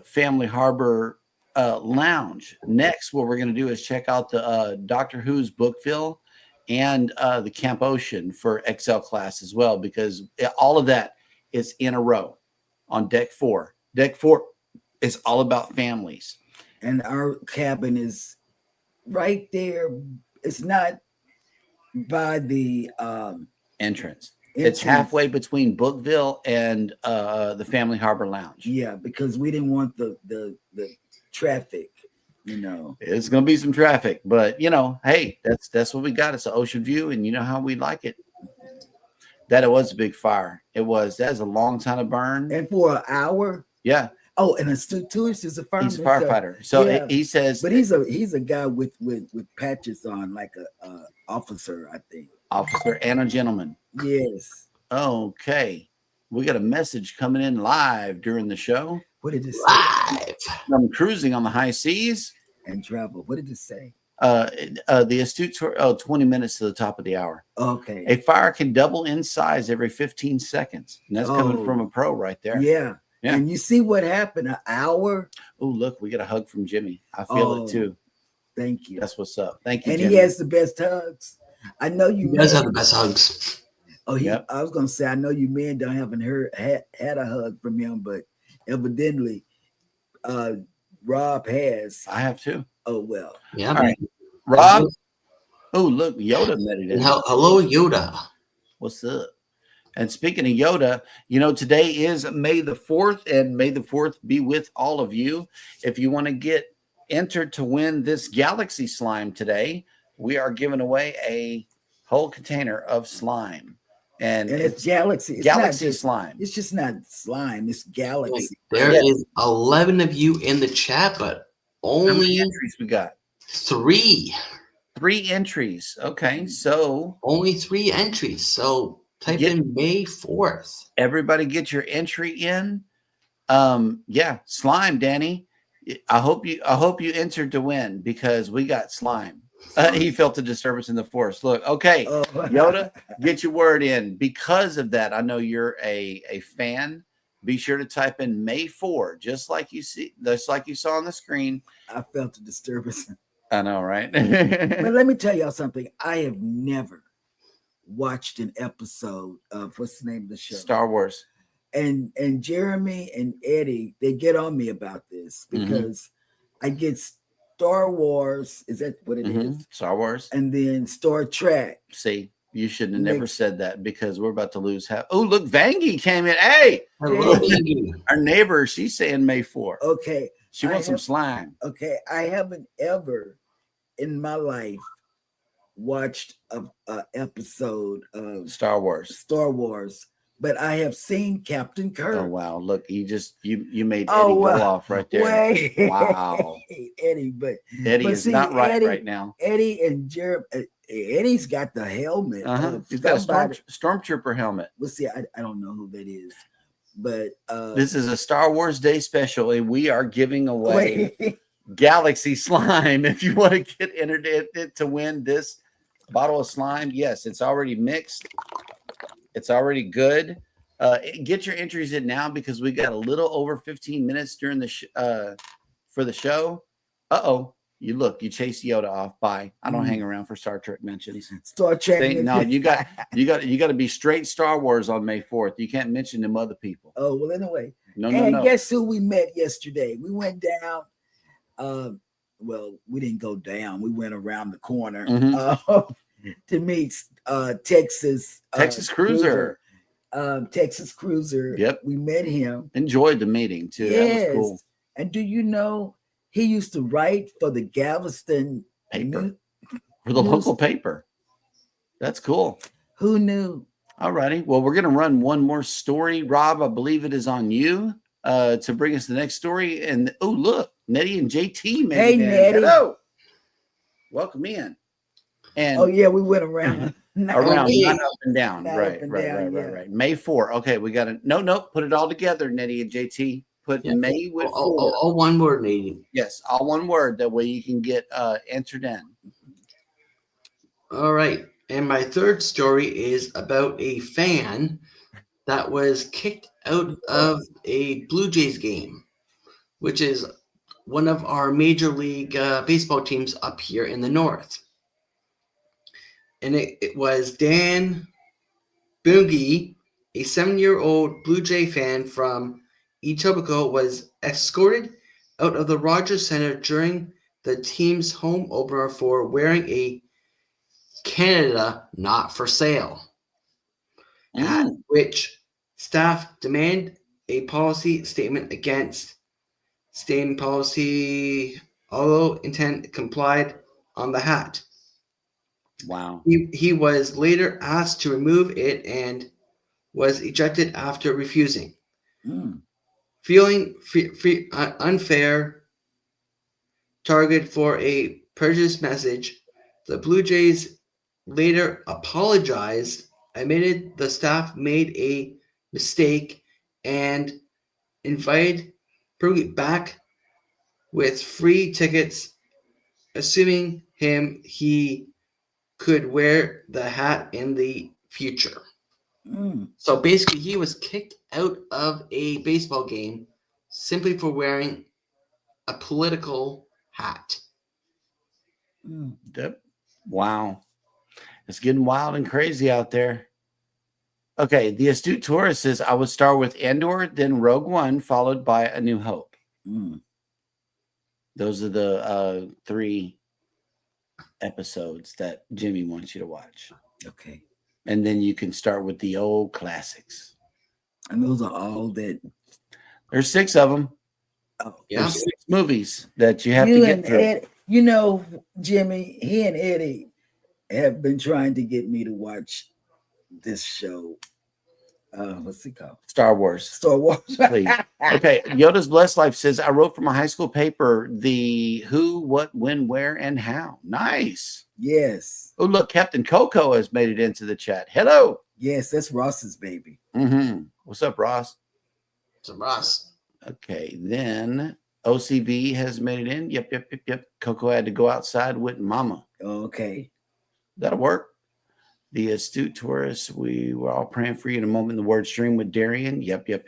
Family Harbor Lounge. Next, what we're going to do is check out the Doctor Who's Bookville and the Camp Ocean for XL class as well, because all of that is in a row on deck 4. Deck 4 is all about families. And our cabin is right there. It's not by the Entrance. It's entrance. halfway between Bookville and the Family Harbor Lounge. Yeah, because we didn't want the traffic, you know. It's gonna be some traffic, but you know, hey, that's what we got. It's an ocean view, and you know how we like it. That it was a big fire. It was. That is a long time to burn. And for an hour. Yeah, Oh, and a tourist is a fireman. he's a firefighter. So yeah. he says, But he's a guy with patches on, like a officer, I think. officer and a gentleman. Yes. Okay, we got a message coming in live during the show. What did it say? Live. I'm cruising on the high seas. And travel. What did it say? The astute tour. 20 minutes to the top of the hour. Okay. A fire can double in size every 15 seconds, and that's coming Oh. from a pro right there. Yeah. Yeah. And you see what happened? An hour. Oh, look, we got a hug from Jimmy. I feel Oh, it too. Thank you. That's what's up. Thank you, And Jimmy. he has the best hugs. I know you. He does men- have the best hugs. Oh, Yep. I was gonna say I know you men don't haven't had a hug from him, but evidently, Rob has. I have too. Oh well. Yeah. All right. Rob. Oh, look, Yoda met it in. And hello, Yoda. What's up? And speaking of Yoda, you know, today is May the 4th, and May the 4th be with all of you. If you want to get entered to win this Galaxy slime today, we are giving away a whole container of slime. And And it's it's Galaxy. It's Galaxy not just, slime. It's just not slime. It's Galaxy. There Yeah. is 11 of you in the chat, but How many only entries we got? 3. 3 entries. Okay, so Only 3 entries. So type Get- in May 4th. everybody get your entry in. Yeah, slime, Danny. I hope you entered to win because we got slime. He felt a disturbance in the force. Look, okay, Oh, Yoda, get your word in. Because of that, I know you're a fan. Be sure to type in May 4, just like you saw on the screen. I felt a disturbance. I know, right? But let me tell y'all something. I have never watched an episode of what's the name of the show? Star Wars. And Jeremy and Eddie, they get on me about this Mhm. because I get Star Wars. Is that what it is? Mhm. Star Wars. And then Star Trek. See, you should have never Next. said that because we're about to lose half. Oh, look, Vangie came in. Hey, Hello, Piggy. our neighbor, she's saying May 4. Okay. She I wants some have- slime. Okay. I haven't ever in my life watched a episode of Star Wars. Star Wars, but I have seen Captain Kirk. Oh wow! Look, you made Eddie Oh, go wow. off right there. Wait, Wow. Eddie, but Eddie But is see, not right Eddie- right now. Eddie and Jeremy, Eddie's got the helmet. of He's got a somebody- stormtrooper helmet. Well, see, I don't know who that is, but This is a Star Wars Day special, and we are giving away wait, Galaxy Slime. If you want to get entered it to win this bottle of slime, yes, it's already mixed. It's already good. Get your entries in now because we got a little over 15 minutes during the for the show. You chased Yoda off. Bye. I don't hang around for Star Trek mentions. Star Trek. No, you got to be straight Star Wars on May 4th. You can't mention them other people. Oh well, anyway, No. and guess who we met yesterday? We went down. Well, we didn't go down. We went around the corner to meet Texas Cruiser. Texas Cruiser. Yep. We met him. Enjoyed the meeting too. Yes. That was cool. And do you know he used to write for the Galveston Paper. News- For the News- local paper. That's cool. Who knew? All righty. Well, we're going to run one more story. Rob, I believe it is on you to bring us the next story. And oh, look, Nettie and JT made Hey, it in. Nettie. Hello. Welcome in. And Oh yeah, we went around. around, Okay. not up and down. Not Right, up and right, down, right, yeah. right. May 4. Okay, we got to no. Put it all together, Nettie and JT. Put Yeah. May with 4. Oh, one word, Nadine. Yes, all one word. That way you can get entered in. All right. And my third story is about a fan that was kicked out of a Blue Jays game, which is one of our major league baseball teams up here in the north. And it was Dan Bungie, a 7-year-old Blue Jay fan from Etobicoke, was escorted out of the Rogers Center during the team's home opener for wearing a Canada not for sale. at which staff demand a policy statement against stain policy, although intent complied on the hat. Wow. He was later asked to remove it and was ejected after refusing. Mm. Feeling unfair target for a purchase message, the Blue Jays later apologized, admitted the staff made a mistake, and invited Pruitt back with free tickets, assuming he could wear the hat in the future. Mm. So basically, he was kicked out of a baseball game simply for wearing a political hat. Mm. Yep. Wow. It's getting wild and crazy out there. Okay, the astute tourist says I would start with Andor, then Rogue One, followed by A New Hope. Mm. Those are the 3 episodes that Jimmy wants you to watch. Okay. And then you can start with the old classics. And those are all that. There's 6 of them. Oh, Yeah. There's 6 movies that you have you to get and through. Ed, you know, Jimmy, he and Eddie have been trying to get me to watch this show. What's it called? Star Wars. Star Wars. Please. Okay, Yoda's Blessed Life says, I wrote for my high school paper the who, what, when, where, and how. Nice. Yes. Oh, look, Captain Coco has made it into the chat. Hello. Yes, that's Ross's baby. What's up, Ross? So Ross. Okay, then OCV has made it in. Yep. Coco had to go outside with Mama. Okay. That'll work. The astute tourist, we were all praying for you in a moment. The word stream with Darian. Yep. Yes.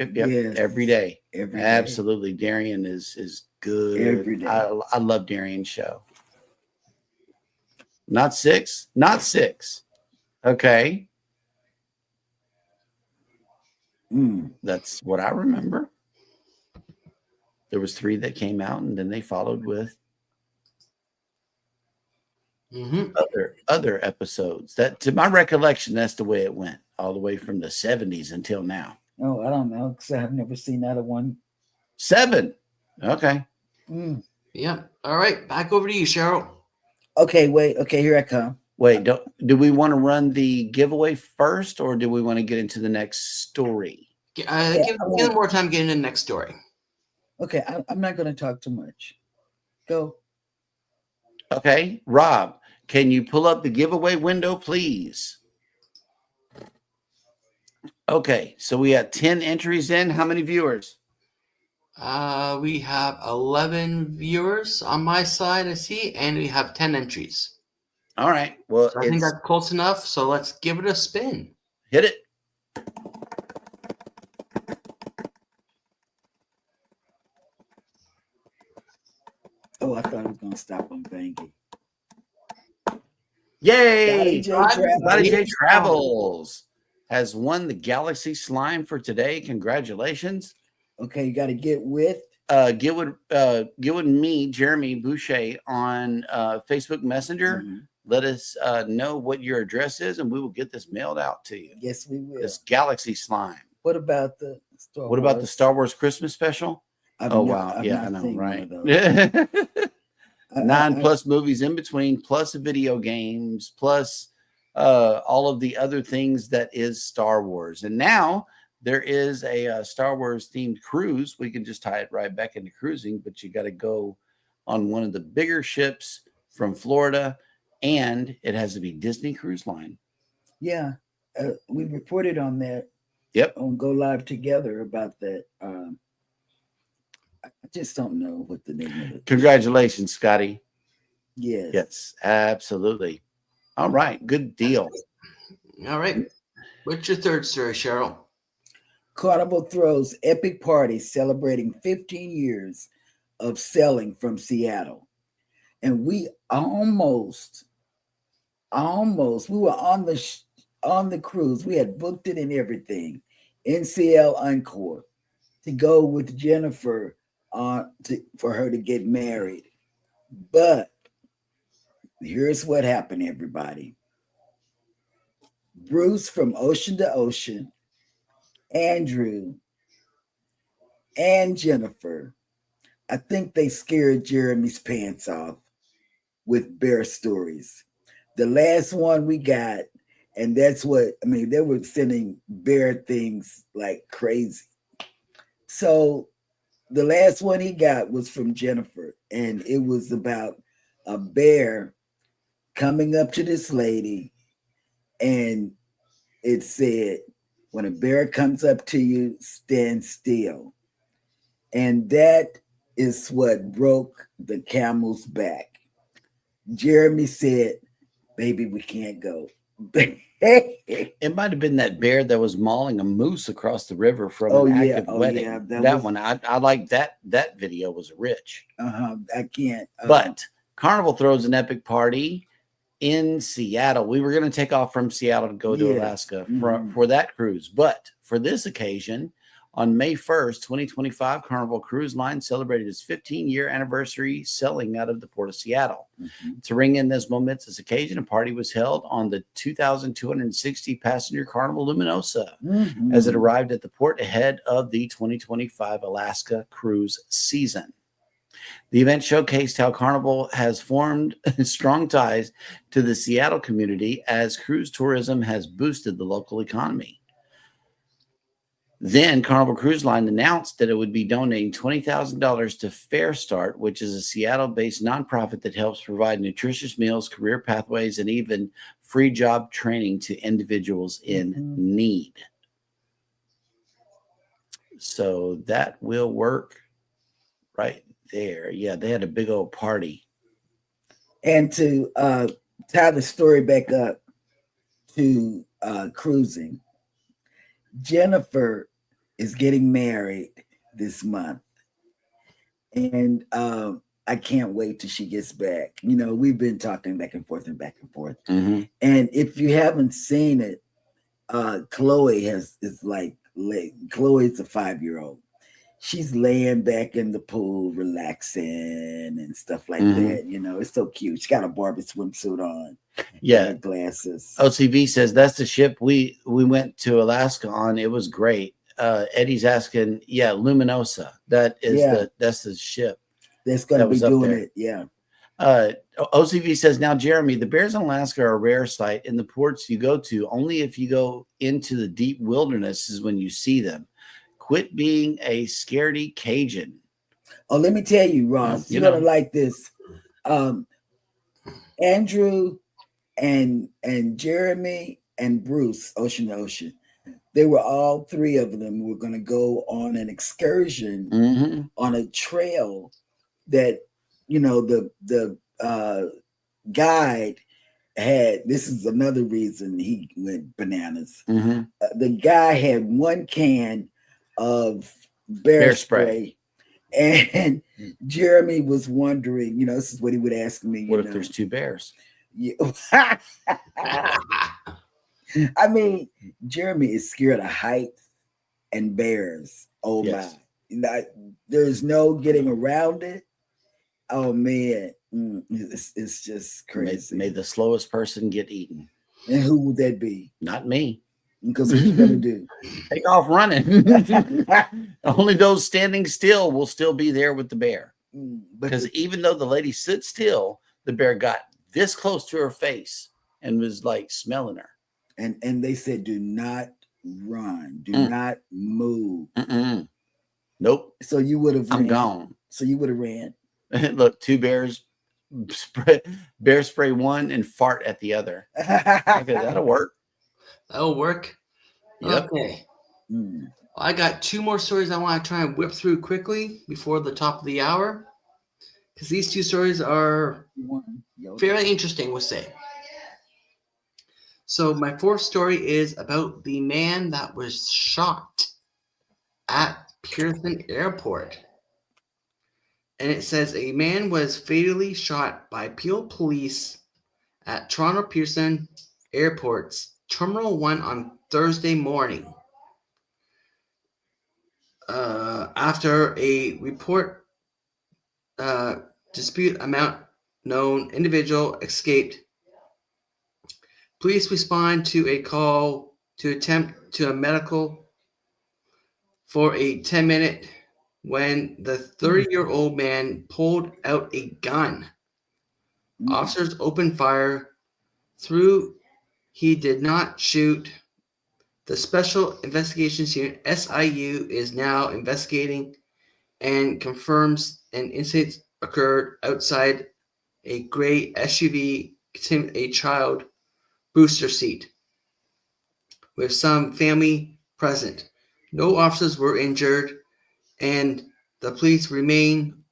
Every day. Every day. Absolutely. Darian is good. Every day. I love Darian's show. Not 6. Not 6. Okay. That's what I remember. There was 3 that came out, and then they followed with other episodes. That, to my recollection, that's the way it went, all the way from the 70s until now. Oh, I don't know, because I've never seen that one. 7. Okay. Yeah. All right. Back over to you, Cheryl. Okay, wait. Okay, here I come. Wait, do we want to run the giveaway first, or do we want to get into the next story? Give them more time to get into the next story. Okay, I'm not going to talk too much. Go. Okay, Rob, can you pull up the giveaway window, please? Okay, so we have 10 entries in. How many viewers? We have 11 viewers on my side, I see, and we have 10 entries. All right. Well, So I think that's close enough. So let's give it a spin. Hit it. Oh, I thought I was going to stop on banking. Yay! Scotty J Travels has won the Galaxy Slime for today. Congratulations. Okay, you got to get with. Get with me, Jeremy Boucher, on Facebook Messenger. Let us know what your address is, and we will get this mailed out to you. Yes, we will. This Galaxy Slime. What about the Star Wars? What about the Star Wars Christmas special? Wow. Yeah, I know, right? 9+ movies in between, plus video games, plus all of the other things that is Star Wars. And now there is a Star Wars themed cruise. We can just tie it right back into cruising, but you got to go on one of the bigger ships from Florida, and it has to be Disney Cruise Line. Yeah, we reported on that. Yep. On Go Live Together about that. I just don't know what the name of it. Congratulations, Scotty. Yes. Yes, absolutely. All right, good deal. All right. What's your third story, Cheryl? Carnival throws epic party celebrating 15 years of selling from Seattle. And we almost, we were on the cruise. We had booked it and everything. NCL Encore to go with Jennifer for her to get married. But here's what happened, everybody. Bruce from Ocean to Ocean, Andrew, and Jennifer. I think they scared Jeremy's pants off with bear stories. The last one we got, and that's what I mean, they were sending bear things like crazy. So the last one he got was from Jennifer, and it was about a bear coming up to this lady, and it said, when a bear comes up to you, stand still. And that is what broke the camel's back. Jeremy said, baby, we can't go. It might have been that bear that was mauling a moose across the river from an active wedding. Yeah, that one, I like that. That video was rich. I can't. But Carnival throws an epic party in Seattle. We were going to take off from Seattle to go to Alaska for that cruise. But for this occasion, on May 1st, 2025, Carnival Cruise Line celebrated its 15-year anniversary sailing out of the port of Seattle. To ring in this momentous occasion, a party was held on the 2,260-passenger Carnival Luminosa as it arrived at the port ahead of the 2025 Alaska cruise season. The event showcased how Carnival has formed strong ties to the Seattle community as cruise tourism has boosted the local economy. Then Carnival Cruise Line announced that it would be donating $20,000 to Fair Start, which is a Seattle-based nonprofit that helps provide nutritious meals, career pathways, and even free job training to individuals in need. So that will work right there. Yeah, they had a big old party. And to tie the story back up to cruising, Jennifer is getting married this month, and I can't wait till she gets back. You know, we've been talking back and forth and back and forth. And if you haven't seen it, Chloe is like Chloe's a 5-year-old. She's laying back in the pool, relaxing and stuff like that. You know, it's so cute. She got a Barbie swimsuit on. Yeah, glasses. OCV says that's the ship we went to Alaska on. It was great. Eddie's asking, Luminosa. That's the ship that's going to be doing it. Yeah. OCV says, now Jeremy, the bears in Alaska are a rare sight. In the ports you go to, only if you go into the deep wilderness is when you see them. Quit being a scaredy Cajun. Oh, let me tell you, Ross, you're gonna like this. Andrew and Jeremy and Bruce, Ocean to Ocean, they were all three of them were going to go on an excursion on a trail that, you know, the guide had. This is another reason he went bananas. The guy had one can of bear spray. And Jeremy was wondering, you know, this is what he would ask me. What if there's two bears? Yeah. I mean, Jeremy is scared of heights and bears. Oh my! There's no getting around it. Oh man, it's just crazy. May the slowest person get eaten. And who would that be? Not me. Because what you gonna do? Take off running. Only those standing still will still be there with the bear. Because even though the lady stood still, the bear got this close to her face and was like smelling her. And they said, do not run, do not move. Nope. So you would have. I'm gone. So you would have ran. Look, two bears bear spray one and fart at the other. Okay, that'll work. That'll work. Yep. Okay. I got two more stories I want to try and whip through quickly before the top of the hour, because these two stories are fairly interesting, we'll say. So my fourth story is about the man that was shot at Pearson Airport. And it says a man was fatally shot by Peel Police at Toronto Pearson Airport's Terminal 1 on Thursday morning. After a report dispute amount known individual escaped Police respond to a call to attempt to a medical for a 10-minute when the 30-year-old man pulled out a gun. Officers opened fire through. He did not shoot. The Special Investigations Unit, SIU, is now investigating and confirms an incident occurred outside a gray SUV containing a child booster seat with some family present. No officers were injured, and the police remain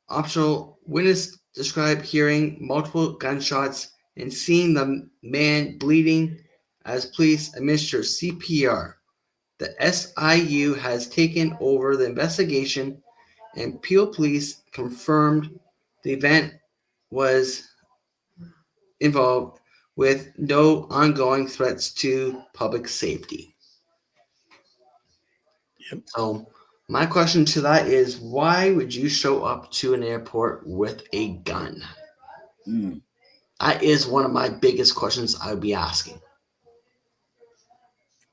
optional. Witness described hearing multiple gunshots and seeing the man bleeding as police administer CPR. The SIU has taken over the investigation, and Peel Police confirmed the event was involved with no ongoing threats to public safety. Yep. So my question to that is, why would you show up to an airport with a gun? Mm. That is one of my biggest questions I would be asking.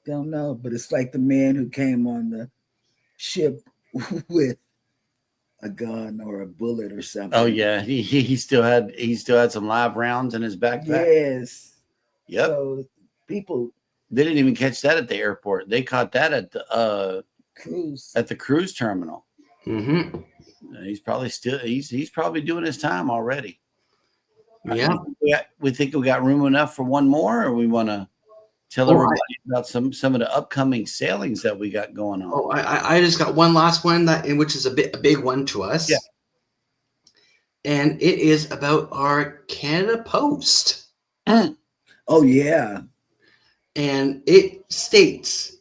Don't know, but it's like the man who came on the ship with a gun or a bullet or something. Oh yeah, he still had some live rounds in his backpack. Yes. Yep. So people, They didn't even catch that at the airport. They caught that at the cruise terminal. Mm-hmm. He's probably still he's probably doing his time already. Yeah. We think we got room enough for one more, or we want to tell everybody about some of the upcoming sailings that we got going on. Oh, I just got one last one which is a big one to us. Yeah. And it is about our Canada Post. Oh yeah. And it states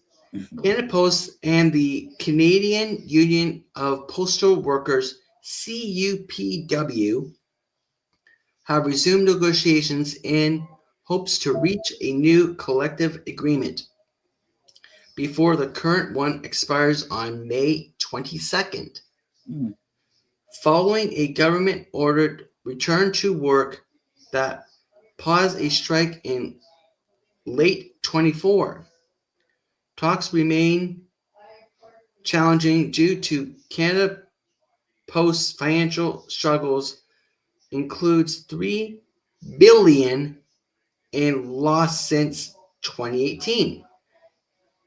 Canada Post and the Canadian Union of Postal Workers, CUPW, have resumed negotiations in hopes to reach a new collective agreement before the current one expires on May 22nd. Mm. Following a government-ordered return to work that paused a strike in late 24. Talks remain challenging due to Canada Post's financial struggles, includes $3 billion in loss since 2018.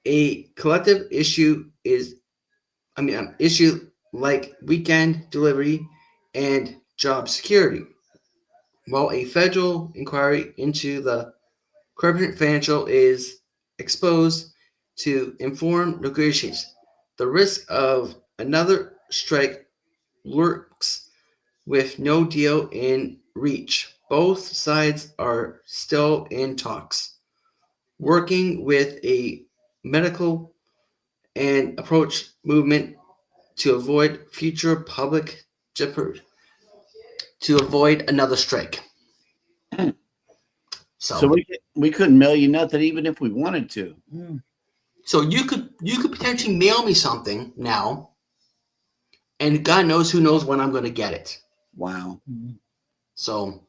A collective issue issue like weekend delivery and job security, while a federal inquiry into the corporate financial is exposed to inform negotiations. The risk of another strike lurks with no deal in reach. Both sides are still in talks, working with a medical and approach movement to avoid future public jeopardy, to avoid another strike. So we couldn't mail you nothing even if we wanted to. Mm. So you could potentially mail me something now, and God knows who knows when I'm going to get it. Wow. So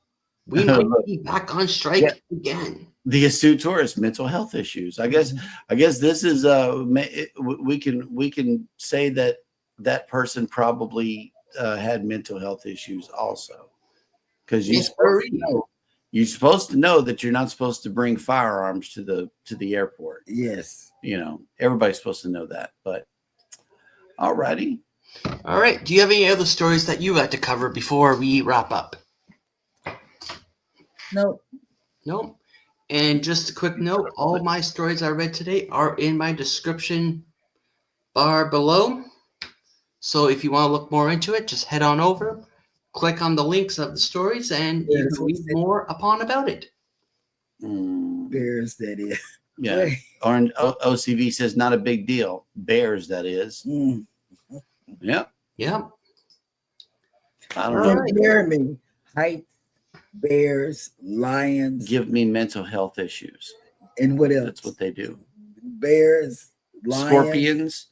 we might be back on strike again. The astute tourist, mental health issues. I guess this is we can say that person probably had mental health issues also, because you're supposed to know that you're not supposed to bring firearms to the airport. Yes. You know, everybody's supposed to know that. But all righty. All right. Do you have any other stories that you like to cover before we wrap up? No. Nope. And just a quick note, all of my stories I read today are in my description bar below. So if you want to look more into it, just head on over, click on the links of the stories, and you can read more upon about it. Bears, that is. Yeah. Or OCV says not a big deal. Bears, that is. Mm. Yep. Yep. I don't All know. right. Bear me. Height, bears, lions, Give me mental health issues. and what else? That's what they do. Bears, lions. Scorpions,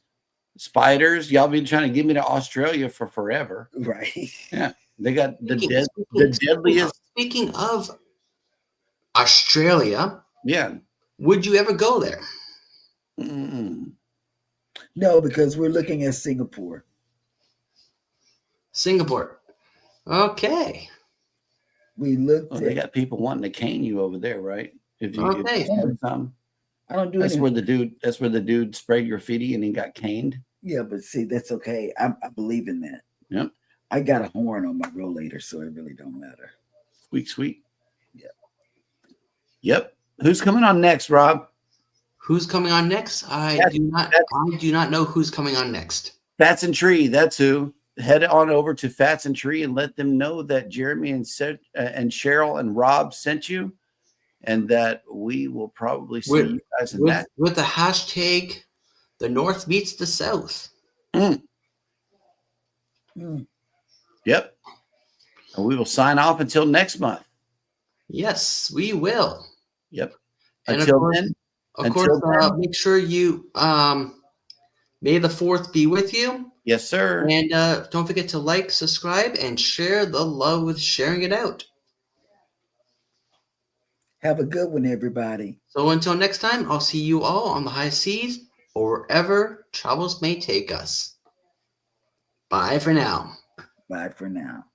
spiders. Y'all been trying to get me to Australia for forever. Right. Yeah. They got the deadliest. Speaking of Australia. Yeah. Would you ever go there? Mm-mm. No, because we're looking at Singapore. Singapore. Okay. We looked Oh, they at. got people wanting to cane you over there, right? If you Okay. do something. I don't do That's anything. where the dude sprayed graffiti and he got caned. Yeah, but see, that's okay. I believe in that. Yep. I got a horn on my rollator, so it really don't matter. Sweet, sweet. Yeah. Yep. Who's coming on next, Rob? Who's coming on next? I do not know who's coming on next. Fats and Tree. That's who. Head on over to Fats and Tree and let them know that Jeremy and Cheryl and Rob sent you, and that we will probably see you guys in that. With the hashtag the North meets the South. Yep. And we will sign off until next month. Yes, we will. Yep. And Until of course, then, make sure you may the 4th be with you. yes, sir. And don't forget to like, subscribe, and share the love with sharing it out. Have a good one, everybody. So until next time, I'll see you all on the high seas or wherever travels may take us. Bye for now. Bye for now.